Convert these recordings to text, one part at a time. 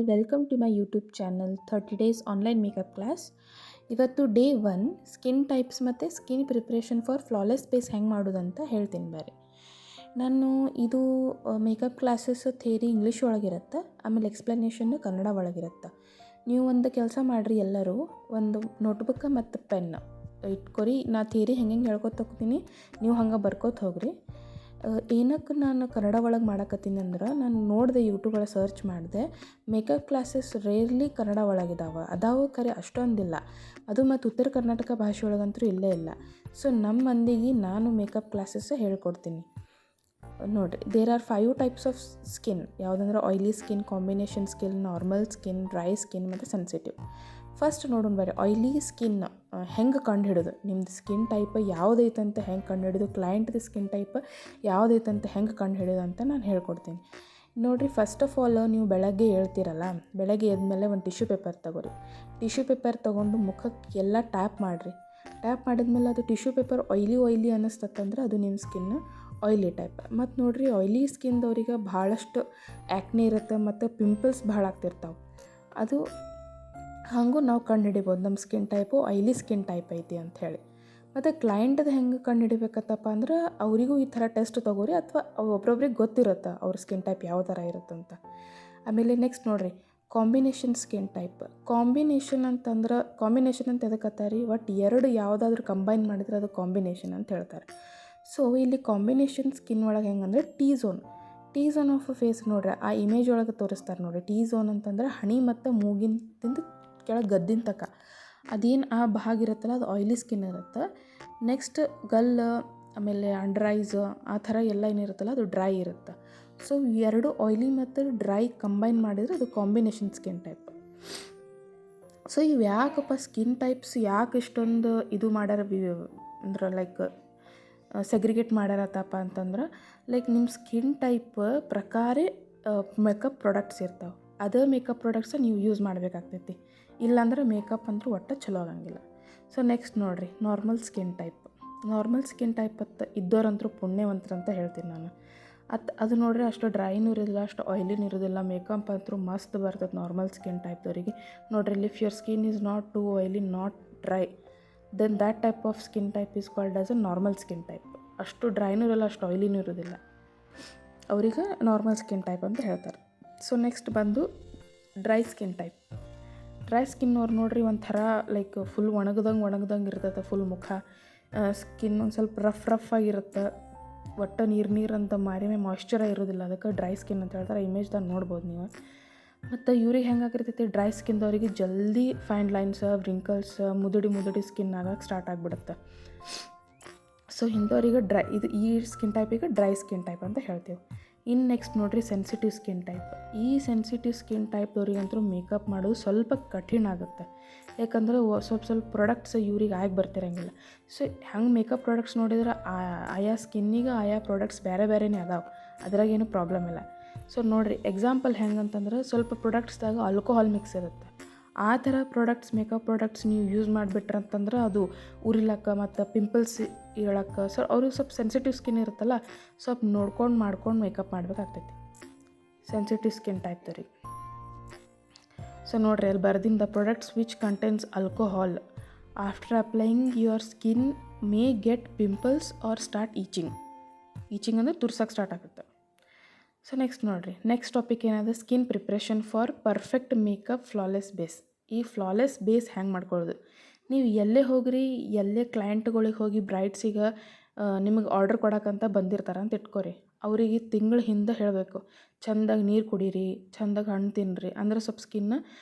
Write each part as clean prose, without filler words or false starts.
Welcome to my YouTube channel 30 days online makeup class. ಇವತ್ತು day 1 skin types ಮತ್ತು skin preparation for flawless base ಹೆಂಗೆ ಮಾಡೋದಂತ ಹೇಳ್ತೀನಿ ಬರ್ರಿ. ನಾನು ಇದು ಮೇಕಪ್ ಕ್ಲಾಸಸ್ ಥಿಯರಿ ಇಂಗ್ಲೀಷ್ ಒಳಗಿರುತ್ತೆ, ಆಮೇಲೆ ಎಕ್ಸ್ಪ್ಲನೇಷನ್ ಕನ್ನಡ ಒಳಗಿರುತ್ತೆ. ನೀವು ಒಂದು ಕೆಲಸ ಮಾಡಿರಿ, ಎಲ್ಲರೂ ಒಂದು ನೋಟ್ಬುಕ್ ಮತ್ತು ಪೆನ್ ಇಟ್ಕೊರಿ. ನಾ ಥಿಯರಿ ಹೆಂಗೆ ಹೇಳ್ಕೊತ ಹೋಗ್ತೀನಿ, ನೀವು ಹಂಗೆ ಬರ್ಕೋತ ಹೋಗ್ರಿ. ಏನಕ್ಕೆ ನಾನು ಕನ್ನಡ ಒಳಗೆ ಮಾಡಕತ್ತೀನಿ ಅಂದ್ರೆ, ನಾನು ನೋಡಿದೆ ಯೂಟ್ಯೂಬ್ ಒಳಗೆ ಸರ್ಚ್ ಮಾಡಿದೆ, ಮೇಕಪ್ ಕ್ಲಾಸಸ್ ರೇರ್ಲಿ ಕನ್ನಡ ಒಳಗಿದಾವೆ, ಅದಾವು ಖರೆ ಅಷ್ಟೊಂದಿಲ್ಲ. ಅದು ಮತ್ತು ಉತ್ತರ ಕರ್ನಾಟಕ ಭಾಷೆ ಒಳಗಂತೂ ಇಲ್ಲೇ ಇಲ್ಲ. ಸೊ ನಮ್ಮ ಮಂದಿಗೆ ನಾನು ಮೇಕಪ್ ಕ್ಲಾಸಸ್ ಹೇಳ್ಕೊಡ್ತೀನಿ. ನೋಡಿರಿ, there are 5 types of skin. ಯಾವುದಂದ್ರೆ oily skin, combination skin, normal skin, dry skin ಮತ್ತು ಸೆನ್ಸಿಟಿವ್. ಫಸ್ಟ್ ನೋಡೋಣ ಬರ್ರಿ, ಆಯ್ಲಿ ಸ್ಕಿನ್ ಹೆಂಗೆ ಕಂಡು ಹಿಡಿದು, ನಿಮ್ದು ಸ್ಕಿನ್ ಟೈಪ್ ಯಾವುದೈತಂತ ಹೆಂಗೆ ಕಂಡು ಹಿಡಿದು, ಕ್ಲೈಂಟ್ದು ಸ್ಕಿನ್ ಟೈಪ್ ಯಾವುದೈತಂತ ಹೆಂಗೆ ಕಂಡು ಹಿಡಿದು ಅಂತ ನಾನು ಹೇಳ್ಕೊಡ್ತೀನಿ. ನೋಡಿರಿ, ಫಸ್ಟ್ ಆಫ್ ಆಲ್ ನೀವು ಬೆಳಗ್ಗೆ ಹೇಳ್ತೀರಲ್ಲ, ಬೆಳಗ್ಗೆ ಎದ್ಮೇಲೆ ಒಂದು ಟಿಶ್ಯೂ ಪೇಪರ್ ತೊಗೊರಿ. ಟಿಶ್ಯೂ ಪೇಪರ್ ತೊಗೊಂಡು ಮುಖಕ್ಕೆ ಎಲ್ಲ ಟ್ಯಾಪ್ ಮಾಡಿರಿ. ಟ್ಯಾಪ್ ಮಾಡಿದ್ಮೇಲೆ ಅದು ಟಿಶ್ಯೂ ಪೇಪರ್ ಆಯ್ಲಿ ಅನ್ನಿಸ್ತಂದ್ರೆ ಅದು ನಿಮ್ಮ ಸ್ಕಿನ್ ಆಯ್ಲಿ ಟೈಪ್. ಮತ್ತು ನೋಡಿರಿ, ಆಯ್ಲಿ ಸ್ಕಿನ್ದವ್ರಿಗೆ ಭಾಳಷ್ಟು ಆ್ಯಕ್ನೆ ಇರುತ್ತೆ ಮತ್ತು ಪಿಂಪಲ್ಸ್ ಭಾಳ ಆಗ್ತಿರ್ತಾವೆ. ಅದು ಹಾಗೂ ನಾವು ಕಂಡು ಹಿಡಿಬೋದು ನಮ್ಮ ಸ್ಕಿನ್ ಟೈಪು ಆಯ್ಲಿ ಸ್ಕಿನ್ ಟೈಪ್ ಐತಿ ಅಂಥೇಳಿ. ಮತ್ತು ಕ್ಲೈಂಟದು ಹೆಂಗೆ ಕಂಡು ಹಿಡಿಬೇಕತ್ತಪ್ಪ ಅಂದ್ರೆ, ಅವರಿಗೂ ಈ ಥರ ಟೆಸ್ಟ್ ತೊಗೋರಿ, ಅಥವಾ ಒಬ್ರೊಬ್ರಿಗೆ ಗೊತ್ತಿರುತ್ತೆ ಅವ್ರ ಸ್ಕಿನ್ ಟೈಪ್ ಯಾವ ಥರ ಇರುತ್ತಂತ. ಆಮೇಲೆ ನೆಕ್ಸ್ಟ್ ನೋಡಿರಿ, ಕಾಂಬಿನೇಷನ್ ಸ್ಕಿನ್ ಟೈಪ್. ಕಾಂಬಿನೇಷನ್ ಅಂತ ಎದಕ್ಕತ್ತಾರೆ, ಒಟ್ಟು ಎರಡು ಯಾವುದಾದ್ರೂ ಕಂಬೈನ್ ಮಾಡಿದ್ರೆ ಅದು ಕಾಂಬಿನೇಷನ್ ಅಂತ ಹೇಳ್ತಾರೆ. ಸೊ ಇಲ್ಲಿ ಕಾಂಬಿನೇಷನ್ ಸ್ಕಿನ್ ಒಳಗೆ ಹೆಂಗಂದ್ರೆ ಟಿ ಝೋನ್ ಆಫ್ ಫೇಸ್ ನೋಡ್ರಿ, ಆ ಇಮೇಜ್ ಒಳಗೆ ತೋರಿಸ್ತಾರೆ ನೋಡಿರಿ. ಟಿ ಝೋನ್ ಅಂತಂದ್ರೆ ಹಣೆ ಮತ್ತು ಮೂಗಿಂದ ಕೆಳಗೆ ಗದ್ದಿನ ತಕ ಅದೇನು ಆ ಭಾಗ ಇರುತ್ತಲ್ಲ, ಅದು ಆಯ್ಲಿ ಸ್ಕಿನ್ ಇರುತ್ತೆ. ನೆಕ್ಸ್ಟ್ ಗಲ್ಲ, ಆಮೇಲೆ ಅಂಡರ್ ಐಸ್, ಆ ಥರ ಎಲ್ಲ ಏನಿರುತ್ತಲ್ಲ ಅದು ಡ್ರೈ ಇರುತ್ತೆ. ಸೊ ಎರಡು ಆಯ್ಲಿ ಮತ್ತು ಡ್ರೈ ಕಂಬೈನ್ ಮಾಡಿದರೆ ಅದು ಕಾಂಬಿನೇಷನ್ ಸ್ಕಿನ್ ಟೈಪ್. ಸೊ ಇವು ಯಾಕಪ್ಪ ಸ್ಕಿನ್ ಟೈಪ್ಸ್ ಯಾಕೆ ಇಷ್ಟೊಂದು ಇದು ಮಾಡ್ಯಾರ ಅಂದ್ರೆ ಲೈಕ್ ಸೆಗ್ರಿಗೇಟ್ ಮಾಡ್ಯಾರತ್ತಪ್ಪ ಅಂತಂದ್ರೆ, ಲೈಕ್ ನಿಮ್ಮ ಸ್ಕಿನ್ ಟೈಪ್ ಪ್ರಕಾರ ಮೇಕಪ್ ಪ್ರಾಡಕ್ಟ್ಸ್ ಇರ್ತಾವೆ. ಅದೇ ಮೇಕಪ್ ಪ್ರಾಡಕ್ಟ್ಸ ನೀವು ಯೂಸ್ ಮಾಡಬೇಕಾಗ್ತೈತಿ, ಇಲ್ಲಾಂದ್ರೆ ಮೇಕಪ್ ಅಂತೂ ಒಟ್ಟು ಚಲೋ ಆಗಂಗಿಲ್ಲ. ಸೊ ನೆಕ್ಸ್ಟ್ ನೋಡಿರಿ, ನಾರ್ಮಲ್ ಸ್ಕಿನ್ ಟೈಪ್ ಇದ್ದೋರಂತರೂ ಪುಣ್ಯವಂತರು ಅಂತ ಹೇಳ್ತೀನಿ ನಾನು. ಅದು ನೋಡ್ರಿ, ಅಷ್ಟು ಡ್ರೈನೂ ಇರೋದಿಲ್ಲ, ಅಷ್ಟು ಆಯ್ಲಿನೂ ಇರೋದಿಲ್ಲ, ಮೇಕಪ್ ಅಂತೂ ಮಸ್ತ್ ಬರ್ತದೆ ನಾರ್ಮಲ್ ಸ್ಕಿನ್ ಟೈಪ್ದವರಿಗೆ. ನೋಡಿರಿ, if your skin is not too oily, not dry, then that type of skin type is called as a normal skin type. ಅಷ್ಟು ಡ್ರೈನೂ ಇರೋಲ್ಲ, ಅಷ್ಟು ಆಯ್ಲಿನೂ ಇರೋದಿಲ್ಲ, ಅವ್ರಿಗೆ ನಾರ್ಮಲ್ ಸ್ಕಿನ್ ಟೈಪ್ ಅಂತ ಹೇಳ್ತಾರೆ. ಸೊ ನೆಕ್ಸ್ಟ್ ಬಂದು ಡ್ರೈ ಸ್ಕಿನ್ ಅವ್ರು ನೋಡ್ರಿ, ಒಂಥರ ಲೈಕ್ ಫುಲ್ ಒಣಗ್ದಂಗೆ ಇರ್ತೈತೆ ಫುಲ್ ಮುಖ. ಸ್ಕಿನ್ ಒಂದು ಸ್ವಲ್ಪ ರಫ್ ಆಗಿರುತ್ತೆ, ಒಟ್ಟು ನೀರು ಅಂತ ಮಾರಿಮೆ ಮಾಯ್ಶ್ಚರ ಇರೋದಿಲ್ಲ, ಅದಕ್ಕೆ ಡ್ರೈ ಸ್ಕಿನ್ ಅಂತ ಹೇಳ್ತಾರೆ. ಇಮೇಜ್ದಾಗ ನೋಡ್ಬೋದು ನೀವು. ಮತ್ತು ಇವ್ರಿಗೆ ಹೆಂಗಾಗಿರ್ತೈತಿ, ಡ್ರೈ ಸ್ಕಿನ್ದವ್ರಿಗೆ ಜಲ್ದಿ ಫೈನ್ ಲೈನ್ಸ್, ವ್ರಿಂಕಲ್ಸ್, ಮುದುಡಿ ಸ್ಕಿನ್ ಆಗಕ್ಕೆ ಸ್ಟಾರ್ಟ್ ಆಗಿಬಿಡುತ್ತೆ. ಸೊ ಇಂಥವ್ರಿಗೆ ಈ ಸ್ಕಿನ್ ಟೈಪಿಗೆ ಡ್ರೈ ಸ್ಕಿನ್ ಟೈಪ್ ಅಂತ ಹೇಳ್ತೀವಿ. ಇನ್ನು ನೆಕ್ಸ್ಟ್ ನೋಡಿರಿ, ಸೆನ್ಸಿಟಿವ್ ಸ್ಕಿನ್ ಟೈಪ್. ಈ ಸೆನ್ಸಿಟಿವ್ ಸ್ಕಿನ್ ಟೈಪ್ದವ್ರಿಗಂತೂ ಮೇಕಪ್ ಮಾಡೋದು ಸ್ವಲ್ಪ ಕಠಿಣ ಆಗುತ್ತೆ, ಯಾಕಂದ್ರೆ ಸ್ವಲ್ಪ ಪ್ರಾಡಕ್ಟ್ಸ್ ಇವ್ರಿಗೆ ಆಗಿ ಬರ್ತಿರಂಗಿಲ್ಲ. ಸೊ ಹಂಗೆ ಮೇಕಪ್ ಪ್ರಾಡಕ್ಟ್ಸ್ ನೋಡಿದ್ರೆ ಆಯಾ ಸ್ಕಿನ್ನಿಗೆ ಆಯಾ ಪ್ರಾಡಕ್ಟ್ಸ್ ಬೇರೆನೇ ಅದಾವೆ, ಅದ್ರಾಗೇನು ಪ್ರಾಬ್ಲಮ್ ಇಲ್ಲ. ಸೊ ನೋಡಿರಿ, ಎಕ್ಸಾಂಪಲ್ ಹೆಂಗಂತಂದ್ರೆ, ಸ್ವಲ್ಪ ಪ್ರಾಡಕ್ಟ್ಸ್ದಾಗ ಆಲ್ಕೋಹಾಲ್ ಮಿಕ್ಸ್ ಇರುತ್ತೆ. ಆ ಥರ ಮೇಕಪ್ ಪ್ರಾಡಕ್ಟ್ಸ್ ನೀವು ಯೂಸ್ ಮಾಡಿಬಿಟ್ರಂತಂದ್ರೆ ಅದು ಉರಿಲಕ್ಕ ಮತ್ತು ಪಿಂಪಲ್ಸ್ ಇಳಕ್ಕೆ. ಸೊ ಅವ್ರಿಗೆ ಸ್ವಲ್ಪ ಸೆನ್ಸಿಟಿವ್ ಸ್ಕಿನ್ ಇರುತ್ತಲ್ಲ, ಸ್ವಲ್ಪ ಮಾಡ್ಕೊಂಡು ಮೇಕಪ್ ಮಾಡಬೇಕಾಗ್ತೈತಿ ಸೆನ್ಸಿಟಿವ್ ಸ್ಕಿನ್ ಟೈಪ್ದವ್ರಿಗೆ. ಸೊ ನೋಡಿರಿ, ಅಲ್ಲಿ ಬರ್ದಿನ, the products which contains alcohol after applying your skin may get pimples or start itching ಅಂದರೆ ತುರ್ಸಕ್ಕೆ ಸ್ಟಾರ್ಟ್ ಆಗುತ್ತೆ. ಸೊ ನೆಕ್ಸ್ಟ್ ನೋಡಿರಿ, ನೆಕ್ಸ್ಟ್ ಟಾಪಿಕ್ ಏನಾದ್ರೆ skin preparation for perfect makeup flawless base. ಈ ಫ್ಲಾಲೆಸ್ ಬೇಸ್ ಹೆಂಗೆ ಮಾಡ್ಕೊಳ್ಳೋದು, ನೀವು ಎಲ್ಲೇ ಕ್ಲೈಂಟ್ಗಳಿಗೆ ಹೋಗಿ ಬ್ರೈಡ್ಸಿಗೆ ನಿಮಗೆ ಆರ್ಡರ್ ಕೊಡೋಕ್ಕಂತ ಬಂದಿರ್ತಾರೆ ಅಂತ ಇಟ್ಕೊರಿ. ಅವರಿಗೆ ತಿಂಗಳ ಹಿಂದೆ ಹೇಳಬೇಕು, ಚೆಂದಾಗಿ ನೀರು ಕುಡೀರಿ, ಚೆಂದಾಗಿ ಹಣ್ಣು ತಿನ್ನಿರಿ, ಅಂದ್ರೆ ಸ್ವಲ್ಪ ಸ್ಕಿನ್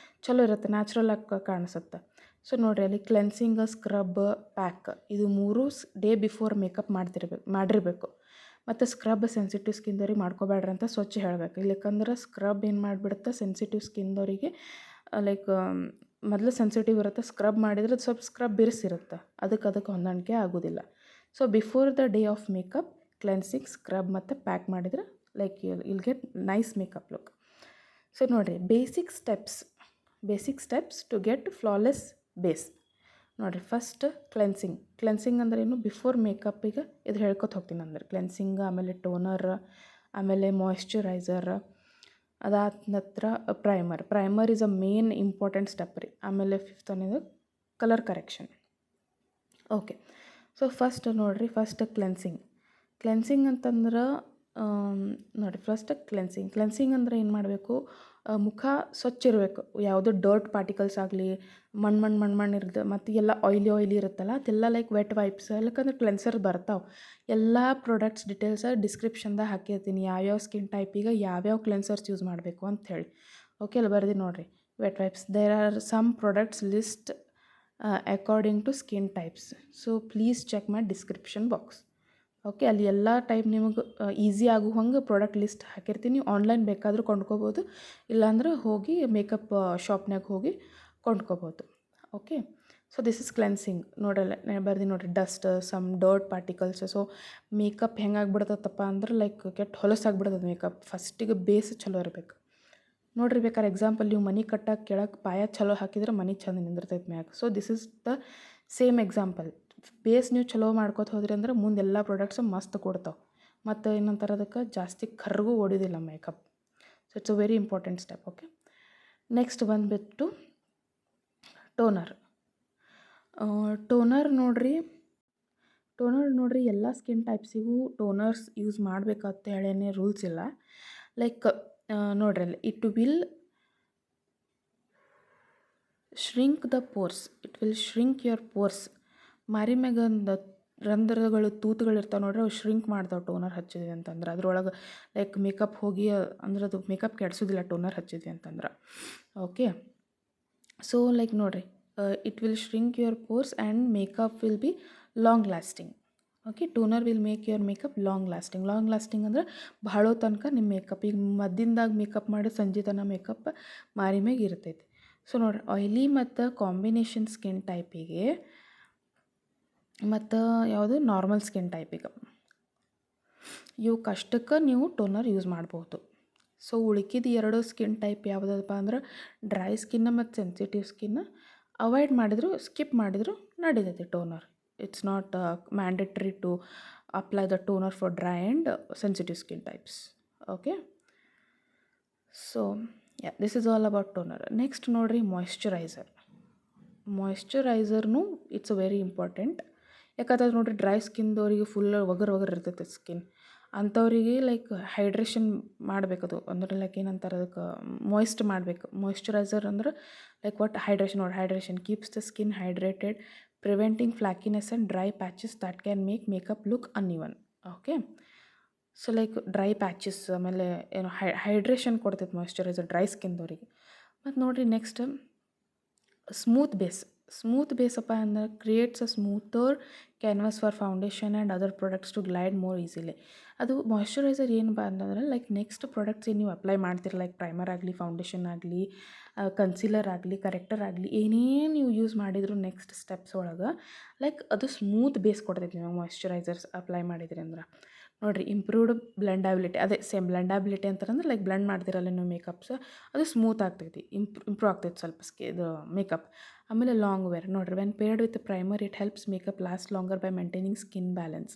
ಚಲೋ ಇರುತ್ತೆ, ನ್ಯಾಚುರಲ್ ಆಗಿ ಕಾಣಿಸುತ್ತೆ. ಸೊ ನೋಡಿರಿ, ಅಲ್ಲಿ ಕ್ಲೆನ್ಸಿಂಗ್, ಸ್ಕ್ರಬ್, ಪ್ಯಾಕ್, ಇದು 3 ಡೇ ಬಿಫೋರ್ ಮೇಕಪ್ ಮಾಡಿರಬೇಕು. ಮತ್ತು ಸ್ಕ್ರಬ್ ಸೆನ್ಸಿಟಿವ್ ಸ್ಕಿನ್ದವ್ರಿಗೆ ಮಾಡ್ಕೋಬೇಡ್ರಿ ಅಂತ ಸ್ವಚ್ಛ ಹೇಳಬೇಕು. ಇಲ್ಲಕ್ಕಂದ್ರೆ ಸ್ಕ್ರಬ್ ಏನು ಮಾಡಿಬಿಡುತ್ತೆ, ಸೆನ್ಸಿಟಿವ್ ಸ್ಕಿನ್ದವರಿಗೆ ಲೈಕ್ ಮೊದಲು ಸೆನ್ಸಿಟಿವ್ ಇರುತ್ತೆ, ಸ್ಕ್ರಬ್ ಮಾಡಿದರೆ ಸ್ವಲ್ಪ ಸ್ಕ್ರಬ್ ಬಿರುಸಿರುತ್ತೆ, ಅದಕ್ಕೆ ಹೊಂದಾಣಿಕೆ ಆಗೋದಿಲ್ಲ. So before the day of makeup cleansing, scrub ಮತ್ತು ಪ್ಯಾಕ್ ಮಾಡಿದರೆ like will get nice makeup look. So ನೋಡಿರಿ, basic steps to get flawless base. ನೋಡಿರಿ, ಫಸ್ಟ್ ಕ್ಲೆನ್ಸಿಂಗ್ ಅಂದ್ರೆ ಏನು, ಬಿಫೋರ್ ಮೇಕಪ್ಪಿಗೆ ಇದು ಹೇಳ್ಕೊತ ಹೋಗ್ತೀನಿ. ಅಂದ್ರೆ ಕ್ಲೆನ್ಸಿಂಗ್, ಆಮೇಲೆ ಟೋನರ್, ಆಮೇಲೆ ಮಾಯ್ಶ್ಚರೈಸರ್, ಅದಾದ ನಂತರ primer is a main important step ರೀ. ಆಮೇಲೆ ಫಿಫ್ತ್ ಅನ್ನೋದು colour correction. Okay, so first ನೋಡಿರಿ, ಫಸ್ಟ್ ಕ್ಲೆನ್ಸಿಂಗ್ ಅಂತಂದ್ರೆ ನೋಡಿರಿ, ಫಸ್ಟ್ ಕ್ಲೆನ್ಸಿಂಗ್ ಅಂದ್ರೆ ಏನು ಮಾಡಬೇಕು, ಮುಖ ಸ್ವಚ್ಛ ಇರಬೇಕು. ಯಾವುದೋ ಡರ್ಟ್ ಪಾರ್ಟಿಕಲ್ಸ್ ಆಗಲಿ, ಮಣ್ಣು ಇರುತ್ತೆ, ಮತ್ತು ಎಲ್ಲ ಆಯ್ಲಿ ಇರುತ್ತಲ್ಲ, ಅದೆಲ್ಲ ಲೈಕ್ ವೆಟ್ ವೈಪ್ಸ್ ಯಾಕಂದ್ರೆ ಕ್ಲೆನ್ಸರ್ ಬರ್ತಾವೆ. ಎಲ್ಲ ಪ್ರಾಡಕ್ಟ್ಸ್ ಡೀಟೇಲ್ಸ್ ಡಿಸ್ಕ್ರಿಪ್ಷನ್ದಾಗ ಹಾಕಿರ್ತೀನಿ, ಯಾವ್ಯಾವ ಸ್ಕಿನ್ ಟೈಪಿಗೆ ಯಾವ್ಯಾವ ಕ್ಲೆನ್ಸರ್ಸ್ ಯೂಸ್ ಮಾಡಬೇಕು ಅಂಥೇಳಿ. ಓಕೆ, ಅಲ್ಲಿ ಬರ್ದು ನೋಡಿರಿ, wet wipes. There are some products list according to skin types, so please check my description box. Okay, ಅಲ್ಲಿ ಎಲ್ಲ ಟೈಪ್ ನಿಮಗೆ ಈಸಿ ಆಗೋ ಹಂಗೆ ಪ್ರಾಡಕ್ಟ್ ಲಿಸ್ಟ್ ಹಾಕಿರ್ತೀನಿ. ಆನ್ಲೈನ್ ಬೇಕಾದರೂ ಕೊಂಡ್ಕೋಬೋದು, ಇಲ್ಲಾಂದ್ರೆ ಹೋಗಿ ಮೇಕಪ್ ಶಾಪ್ನಾಗ ಹೋಗಿ ಕೊಂಡ್ಕೋಬೋದು. Okay, so this is cleansing. ನೋಡಲ್ಲ ಬರ್ದು ನೋಡಿರಿ, dust, some dirt particles. So makeup ಹೆಂಗಾಗ್ಬಿಡ್ತತ್ತಪ್ಪ ಅಂದ್ರೆ ಲೈಕ್ ಕೆಟ್ಟ ಹೊಲಸಾಗ್ಬಿಡ್ತದೆ ಮೇಕಪ್. ಫಸ್ಟಿಗೆ ಬೇಸ್ ಚಲೋ ಇರಬೇಕು. ನೋಡಿರಿ, ಬೇಕಾದ್ರೆ ಎಕ್ಸಾಂಪಲ್ ನೀವು ಮನೆ ಕಟ್ಟಕ್ಕೆ ಕೆಳಗೆ ಪಾಯ ಚಲೋ ಹಾಕಿದ್ರೆ ಮನೆ ಚಂದ ನಿಂದಿರ್ತೈತೆ ಮ್ಯಾಗ. So this is the same example. Base ನೀವು ಚಲೋ ಮಾಡ್ಕೋತ ಹೋದ್ರಿ ಅಂದ್ರೆ ಮುಂದೆ ಎಲ್ಲ ಪ್ರಾಡಕ್ಟ್ಸು ಮಸ್ತ್ ಕೊಡ್ತಾವೆ. ಮತ್ತು ಏನಂತಾರೆ, ಅದಕ್ಕೆ ಜಾಸ್ತಿ ಕರ್ಗೂ ಹೊಡಿಯೋದಿಲ್ಲ makeup. So it's a very important step. Okay, next ಬಂದುಬಿಟ್ಟು ಟೋನರ್ ನೋಡಿರಿ ಎಲ್ಲ ಸ್ಕಿನ್ ಟೈಪ್ಸಿಗೂ ಟೋನರ್ಸ್ ಯೂಸ್ ಮಾಡಬೇಕಂತ ಹೇಳೇನೆ ರೂಲ್ಸ್ ಇಲ್ಲ. ಲೈಕ್ ನೋಡ್ರಿ, ಅಲ್ಲಿ it will shrink the pores, it will shrink your pores. ಮಾರಿ ಮ್ಯಾಗ ಒಂದು ರಂಧ್ರಗಳು, ತೂತುಗಳಿರ್ತಾವೆ ನೋಡ್ರಿ, ಅವು ಶ್ರಿಂಕ್ ಮಾಡ್ತಾವೆ ಟೋನರ್ ಹಚ್ಚಿದ್ವಿ ಅಂತಂದ್ರೆ. ಅದ್ರೊಳಗೆ ಲೈಕ್ ಮೇಕಪ್ ಹೋಗಿ ಅಂದ್ರೆ ಅದು ಮೇಕಪ್ ಕೆಡಿಸೋದಿಲ್ಲ ಟೋನರ್ ಹಚ್ಚಿದ್ವಿ ಅಂತಂದ್ರೆ. ಓಕೆ, ಸೊ ಲೈಕ್ ನೋಡಿರಿ, it will shrink your pores and makeup will be long lasting. Okay, toner will make your makeup long lasting ಅಂದ್ರೆ ಭಾಳ ತನಕ ನಿಮ್ಮ ಮೇಕಪ್, ಈಗ ಮದ್ದಿಂದಾಗ ಮೇಕಪ್ ಮಾಡಿ ಸಂಜೆ ತನಕ ಮೇಕಪ್ ಮಾರಿ ಮ್ಯಾಗ ಇರ್ತೈತಿ. ಸೊ ನೋಡಿರಿ, ಆಯ್ಲಿ ಮತ್ತು ಕಾಂಬಿನೇಷನ್ ಸ್ಕಿನ್ ಟೈಪಿಗೆ ಮತ್ತು ಯಾವುದು ನಾರ್ಮಲ್ ಸ್ಕಿನ್ ಟೈಪಿಗೆ ಇವು ಕಷ್ಟಕ್ಕೆ ನೀವು ಟೋನರ್ ಯೂಸ್ ಮಾಡ್ಬೋದು. ಸೊ ಉಳ್ಕಿದ ಎರಡು ಸ್ಕಿನ್ ಟೈಪ್ ಯಾವುದಪ್ಪ ಅಂದ್ರೆ ಡ್ರೈ ಸ್ಕಿನ್ನ ಮತ್ತು ಸೆನ್ಸಿಟಿವ್ ಸ್ಕಿನ್ನ ಅವಾಯ್ಡ್ ಮಾಡಿದ್ರು, ಸ್ಕಿಪ್ ಮಾಡಿದ್ರು ನಡೀತೈತಿ toner. It's not mandatory to apply the toner for dry and sensitive skin types. Okay, so this is all about toner. Next ನೋಡಿರಿ, ಮಾಯ್ಶ್ಚರೈಸರ್ನು ಇಟ್ಸ್ ವೆರಿ ಇಂಪಾರ್ಟೆಂಟ್. ಯಾಕಂತಂದ್ರೆ ನೋಡಿರಿ, ಡ್ರೈ ಸ್ಕಿನ್ದವ್ರಿಗೆ ಫುಲ್ ಒಗರು ಇರ್ತೈತೆ ಸ್ಕಿನ್. ಅಂಥವ್ರಿಗೆ ಲೈಕ್ ಹೈಡ್ರೇಷನ್ ಮಾಡಬೇಕದು, ಅಂದ್ರೆ like ಏನಂತಾರೆ ಅದಕ್ಕೆ, moist ಮಾಡಬೇಕು. ಮಾಯ್ಶ್ಚರೈಸರ್ ಅಂದ್ರೆ like what hydration keeps the skin hydrated, preventing flakiness and dry patches that can make makeup look uneven. Okay, so like dry patches, ಆಮೇಲೆ ಏನು hydration ಕೊಡ್ತೈತೆ ಮಾಯ್ಶ್ಚರೈಸರ್ ಡ್ರೈ ಸ್ಕಿನ್ದವ್ರಿಗೆ. ಮತ್ತು ನೋಡಿರಿ, ನೆಕ್ಸ್ಟ್ ಸ್ಮೂತ್ ಬೇಸಪ್ಪ ಅಂದ್ರೆ creates a smoother canvas for foundation and other products to glide more easily. ಅದು moisturiser ಏನು ಅಂತಂದ್ರೆ ಲೈಕ್ ನೆಕ್ಸ್ಟ್ ಪ್ರಾಡಕ್ಟ್ಸ್ ಏನು ನೀವು ಅಪ್ಲೈ ಮಾಡ್ತೀರಿ, ಲೈಕ್ ಪ್ರೈಮರ್ ಆಗಲಿ, ಫೌಂಡೇಶನ್ ಆಗಲಿ, ಕನ್ಸೀಲರ್ ಆಗಲಿ, ಕರೆಕ್ಟರ್ ಆಗಲಿ, ಏನೇನು ನೀವು ಯೂಸ್ ಮಾಡಿದ್ರು ನೆಕ್ಸ್ಟ್ ಸ್ಟೆಪ್ಸ್ ಒಳಗೆ ಲೈಕ್ ಅದು ಸ್ಮೂತ್ ಬೇಸ್ ಕೊಡ್ತೈತಿ ನೀವು ಮಾಯ್ಶ್ಚರೈಸರ್ಸ್ ಅಪ್ಲೈ ಮಾಡಿದ್ರಿ ಅಂದ್ರೆ. ನೋಡಿರಿ, ಇಂಪ್ರೂವ್ಡ್ ಬ್ಲೆಂಡಬಿಲಿಟಿ, ಅದೇ ಸೇಮ್ ಬ್ಲೆಂಡಬಿಲಿಟಿ ಅಂತಾರಂದ್ರೆ ಲೈಕ್ ಬ್ಲೆಂಡ್ ಮಾಡ್ತಿರಲ್ಲ ನೀವು ಮೇಕಪ್ಸ್, ಅದು ಸ್ಮೂತ್ ಆಗ್ತೈತಿ, ಇಂಪ್ರೂವ್ ಆಗ್ತೈತಿ ಸ್ವಲ್ಪ ಇದು ಮೇಕಪ್. ಆಮೇಲೆ ಲಾಂಗ್ ವೇರ್ ನೋಡಿರಿ, when paired with primer it helps makeup last longer by maintaining skin balance.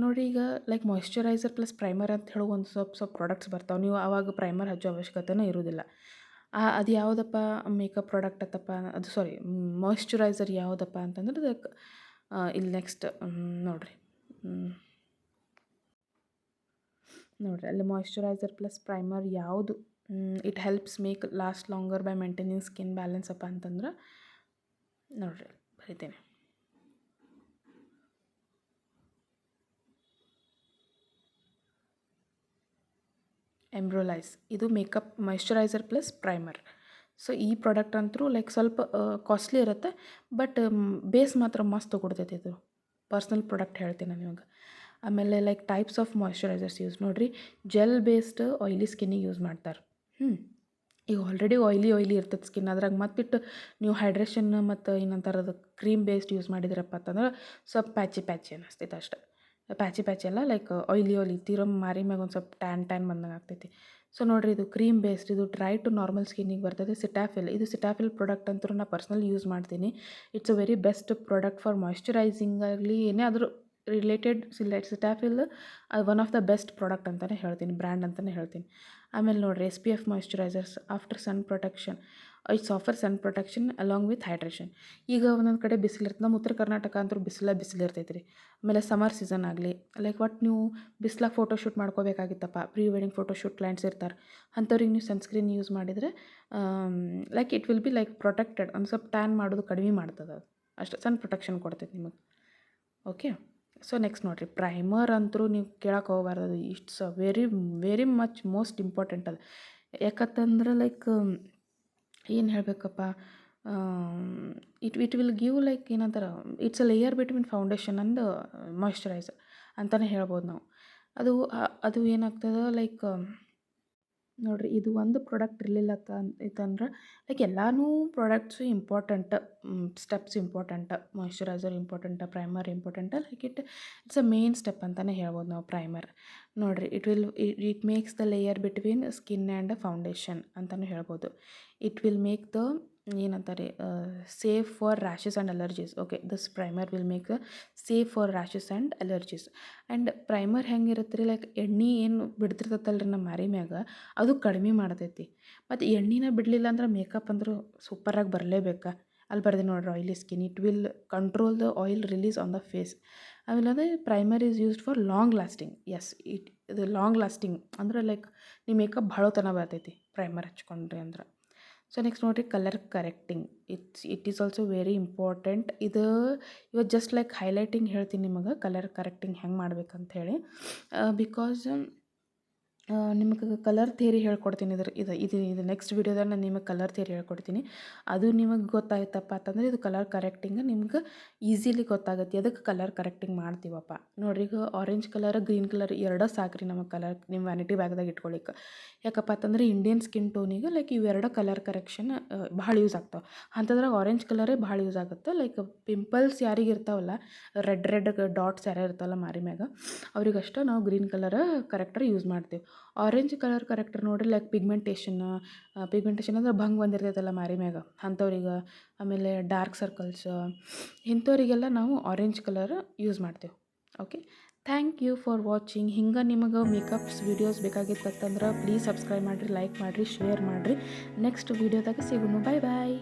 ನೋಡಿರಿ, ಈಗ ಲೈಕ್ ಮಾಯ್ಶ್ಚರೈಸರ್ ಪ್ಲಸ್ ಪ್ರೈಮರ್ ಅಂತ ಹೇಳೋ ಒಂದು ಸ್ವಲ್ಪ ಪ್ರಾಡಕ್ಟ್ಸ್ ಬರ್ತಾವೆ, ನೀವು ಆವಾಗ ಪ್ರೈಮರ್ ಹಚ್ಚೋ ಅವಶ್ಯಕತೆನೇ ಇರೋದಿಲ್ಲ. ಅದು ಯಾವುದಪ್ಪ ಮೇಕಪ್ ಪ್ರಾಡಕ್ಟ್ ಅತ್ತಪ್ಪ, ಅದು ಸಾರಿ ಮಾಯ್ಶ್ಚರೈಸರ್ ಯಾವುದಪ್ಪ ಅಂತಂದ್ರೆ ಲೈಕ್ ಇಲ್ಲಿ ನೆಕ್ಸ್ಟ್ ನೋಡಿರಿ ಅಲ್ಲಿ ಮಾಯ್ಶ್ಚರೈಸರ್ ಪ್ಲಸ್ ಪ್ರೈಮರ್ ಯಾವುದು it helps make last longer by maintaining skin balance ಅಪ್ಪ ಅಂತಂದ್ರೆ ನೋಡಿರಿ ಬರಿತೇನೆ. ಎಂಬ್ರೋಲೈಸ್ ಇದು makeup moisturiser plus primer. So ಈ ಪ್ರಾಡಕ್ಟ್ ಅಂತೂ ಲೈಕ್ ಸ್ವಲ್ಪ ಕಾಸ್ಟ್ಲಿ ಇರುತ್ತೆ, ಬಟ್ ಬೇಸ್ ಮಾತ್ರ ಮಸ್ತ್ ಕೊಡ್ತೈತಿ. ಇದು ಪರ್ಸ್ನಲ್ ಪ್ರಾಡಕ್ಟ್ ಹೇಳ್ತೀನಿ ನಾನು ನಿಮಗೆ. ಆಮೇಲೆ like types of moisturisers use ನೋಡಿರಿ, ಜೆಲ್ ಬೇಸ್ಡ್ ಆಯ್ಲಿ ಸ್ಕಿನ್ನಿಗೆ ಯೂಸ್ ಮಾಡ್ತಾರೆ. ಈಗ ಆಲ್ರೆಡಿ ಆಯ್ಲಿ ಇರ್ತದೆ ಸ್ಕಿನ್, ಅದ್ರಾಗ ಮತ್ತಿಟ್ಟು ನೀವು ಹೈಡ್ರೇಷನ್ ಮತ್ತು ಏನಂತಾರೆ ಅದು ಕ್ರೀಮ್ ಬೇಸ್ಡ್ ಯೂಸ್ ಮಾಡಿದ್ರಪ್ಪ ಅಂತಂದ್ರೆ ಸ್ವಲ್ಪ ಪ್ಯಾಚಿ ಅನ್ನಿಸ್ತೈತೆ ಅಷ್ಟೆ. ಪ್ಯಾಚಿ ಎಲ್ಲ ಲೈಕ್ ಆಯ್ಲಿ ತೀರೋ ಮಾರಿ ಮ್ಯಾಗ ಒಂದು ಸ್ವಲ್ಪ ಟ್ಯಾನ್ ಬಂದಂಗೆ ಆಗ್ತೈತಿ. ಸೊ ನೋಡಿರಿ, ಇದು ಕ್ರೀಮ್ ಬೇಸ್ಡ್, ಇದು ಡ್ರೈ ಟು ನಾರ್ಮಲ್ ಸ್ಕಿನ್ನಿಗೆ ಬರ್ತದೆ. ಸಿಟಾಫಿಲ್ ಪ್ರಾಡಕ್ಟ್ ಅಂತೂ ನಾನು ಪರ್ಸ್ನಲಿ ಯೂಸ್ ಮಾಡ್ತೀನಿ. It's a very best product for moisturising ಆಗಲಿ ಏನೇ ಆದರೂ related Cetaphil one of the best product ಅಂತಲೇ ಹೇಳ್ತೀನಿ, ಬ್ರ್ಯಾಂಡ್ ಅಂತಲೇ ಹೇಳ್ತೀನಿ. ಆಮೇಲೆ ನೋಡಿರಿ SPF moisturisers after sun protection, it's offer sun protection along with hydration. ಈಗ ಒಂದೊಂದು ಕಡೆ ಬಿಸಿಲಿರ್ತದೆ, ನಮ್ಮ ಉತ್ತರ ಕರ್ನಾಟಕ ಅಂತೂ ಬಿಸಿಲು ಇರ್ತೈತೆ ರೀ. ಆಮೇಲೆ ಸಮ್ಮರ್ ಸೀಸನ್ ಆಗಲಿ ಲೈಕ್ ಒಟ್ಟು ನೀವು ಬಿಸ್ಲಾಗ ಫೋಟೋಶೂಟ್ ಮಾಡ್ಕೋಬೇಕಾಗಿತ್ತಪ್ಪ, ಪ್ರೀ ವೆಡ್ಡಿಂಗ್ ಫೋಟೋಶೂಟ್ ಕ್ಲೈಂಟ್ಸ್ ಇರ್ತಾರೆ, ಅಂಥವ್ರಿಗೆ ನೀವು ಸನ್ಸ್ಕ್ರೀನ್ ಯೂಸ್ ಮಾಡಿದರೆ like it will be like protected, ಒಂದು ಸ್ವಲ್ಪ ಟ್ಯಾನ್ ಮಾಡೋದು ಕಡಿಮೆ ಮಾಡ್ತದೆ, ಅದು ಅಷ್ಟು ಸನ್ ಪ್ರೊಟೆಕ್ಷನ್ ಕೊಡ್ತೈತೆ ನಿಮಗೆ. ಓಕೆ, ಸೊ ನೆಕ್ಸ್ಟ್ ನೋಡಿರಿ, ಪ್ರೈಮರ್ ಅಂತೂ ನೀವು ಕೇಳಕ್ಕೆ ಹೋಗಬಾರ್ದು, ಅದು it's very very much most important ಅದು. ಯಾಕಂತಂದ್ರೆ ಲೈಕ್ ಏನು ಹೇಳಬೇಕಪ್ಪ, ಇಟ್ ವಿಲ್ ಗಿವ್ ಲೈಕ್ ಏನಂತಾರೆ, it's a layer between foundation and moisturiser ಅಂತಲೇ ಹೇಳ್ಬೋದು ನಾವು. ಅದು ಏನಾಗ್ತದೆ ಲೈಕ್ ನೋಡಿರಿ, ಇದು ಒಂದು ಪ್ರಾಡಕ್ಟ್ ಇರಲಿಲ್ಲ ಇತ್ತಂದ್ರೆ ಲೈಕ್ ಎಲ್ಲನೂ products important, steps important, moisturiser important, primer important, like it's a main step ಅಂತಲೇ ಹೇಳ್ಬೋದು ನಾವು ಪ್ರೈಮರ್. ನೋಡಿರಿ, it makes the layer between skin and foundation ಅಂತಲೂ ಹೇಳ್ಬೋದು. ಇಟ್ ವಿಲ್ ಮೇಕ್ ದ ಏನಂತಾರೆ safe for rashes and allergies. Okay, this primer will make safe for rashes and allergies. And primer ಹೆಂಗಿರುತ್ತೆ ರೀ, like ಎಣ್ಣೆ ಏನು ಬಿಡ್ತಿರ್ತೈತಲ್ಲ ರೀ ನಮ್ಮ ಮಾರಿ ಮ್ಯಾಗ, ಅದು ಕಡಿಮೆ ಮಾಡ್ತೈತಿ. ಮತ್ತು ಎಣ್ಣೆನ ಬಿಡಲಿಲ್ಲ ಅಂದ್ರೆ ಮೇಕಪ್ ಅಂದ್ರೆ ಸೂಪರಾಗಿ ಬರಲೇಬೇಕಾ. ಅಲ್ಲಿ ಬರ್ದೆ ನೋಡ್ರಿ, oily skin, it will control the oil release on the face. ಆಮೇಲೆ ಅದೇ primer is used for long lasting. ಇದು ಲಾಂಗ್ ಲಾಸ್ಟಿಂಗ್ ಅಂದ್ರೆ ಲೈಕ್ ನಿಮ್ಮ ಮೇಕಪ್ ಭಾಳ ತನಕ ಬರ್ತೈತಿ ಪ್ರೈಮರ್ ಹಚ್ಕೊಂಡ್ರಿ ಅಂದ್ರೆ. ಸೊ ನೆಕ್ಸ್ಟ್ ನೋಡಿರಿ, colour correcting, it is also very important. ಇವತ್ತು ಜಸ್ಟ್ ಲೈಕ್ ಹೈಲೈಟಿಂಗ್ ಹೇಳ್ತೀನಿ ನಿಮಗೆ, ಕಲರ್ ಕರೆಕ್ಟಿಂಗ್ ಹೆಂಗೆ ಮಾಡ್ಬೇಕಂತ ಹೇಳಿ. ಬಿಕಾಸ್ ನಿಮಗೆ ಕಲರ್ ಥಿಯರಿ ಹೇಳ್ಕೊಡ್ತೀನಿ. ಇದು ನೆಕ್ಸ್ಟ್ ವೀಡಿಯೋದಾಗ ನಾನು ನಿಮಗೆ ಕಲರ್ ಥಿಯರಿ ಹೇಳ್ಕೊಡ್ತೀನಿ. ಅದು ನಿಮಗೆ ಗೊತ್ತಾಯ್ತಪ್ಪ ಅಂತಂದರೆ ಇದು ಕಲರ್ ಕರೆಕ್ಟಿಂಗ್ ನಿಮ್ಗೆ ಈಸಿಲಿ ಗೊತ್ತಾಗುತ್ತೆ, ಅದಕ್ಕೆ ಕಲರ್ ಕರೆಕ್ಟಿಂಗ್ ಮಾಡ್ತೀವಪ್ಪ. ನೋಡಿರಿ, ಈಗ ಆರೆಂಜ್ ಕಲರ್ ಗ್ರೀನ್ ಕಲರ್ ಎರಡೂ ಸಾಕ್ರಿ ನಮಗೆ ಕಲರ್ ನಿಮ್ಮ ವ್ಯಾನಿಟಿ ಬ್ಯಾಗ್ದಾಗ ಇಟ್ಕೊಳ್ಳಿಕ್ಕೆ. ಯಾಕಪ್ಪ ಅಂತಂದರೆ ಇಂಡಿಯನ್ ಸ್ಕಿನ್ ಟೋನಿಗೆ ಲೈಕ್ ಇವೆರಡು ಕಲರ್ ಕರೆಕ್ಷನ್ ಭಾಳ ಯೂಸ್ ಆಗ್ತಾವೆ. ಅಂಥದ್ರಾಗ ಆರೆಂಜ್ ಕಲರೇ ಭಾಳ ಯೂಸ್ ಆಗುತ್ತೆ. ಲೈಕ್ ಪಿಂಪಲ್ಸ್ ಯಾರಿಗೆ ಇರ್ತಾವಲ್ಲ, ರೆಡ್ ಡಾಟ್ಸ್ ಯಾರು ಇರ್ತಾವಲ್ಲ ಮಾರಿ ಮ್ಯಾಗ, ಅವ್ರಿಗಷ್ಟು ನಾವು ಗ್ರೀನ್ ಕಲರ್ ಕರೆಕ್ಟರ್ ಯೂಸ್ ಮಾಡ್ತೀವಿ. ಆರೆಂಜ್ ಕಲರ್ ಕರೆಕ್ಟರ್ ನೋಡಿರಿ, ಲೈಕ್ ಪಿಗ್ಮೆಂಟೇಷನ್ ಅಂದ್ರೆ ಭಂಗ್ ಬಂದಿರ್ತೈತಲ್ಲ ಮಾರಿ ಮ್ಯಾಗ ಅಂಥವ್ರಿಗೆ, ಆಮೇಲೆ ಡಾರ್ಕ್ ಸರ್ಕಲ್ಸ್, ಇಂಥವ್ರಿಗೆಲ್ಲ ನಾವು ಆರೆಂಜ್ ಕಲರ್ ಯೂಸ್ ಮಾಡ್ತೇವೆ. Okay, thank you for watching. ಹಿಂಗೆ ನಿಮಗೆ ಮೇಕಪ್ಸ್ ವೀಡಿಯೋಸ್ ಬೇಕಾಗಿತ್ತಂದ್ರೆ ಪ್ಲೀಸ್ ಸಬ್ಸ್ಕ್ರೈಬ್ ಮಾಡಿರಿ, ಲೈಕ್ ಮಾಡಿರಿ, ಶೇರ್ ಮಾಡಿರಿ. ನೆಕ್ಸ್ಟ್ ವೀಡಿಯೋದಾಗ ಸಿಗೋಣ. ಬಾಯ್ ಬಾಯ್.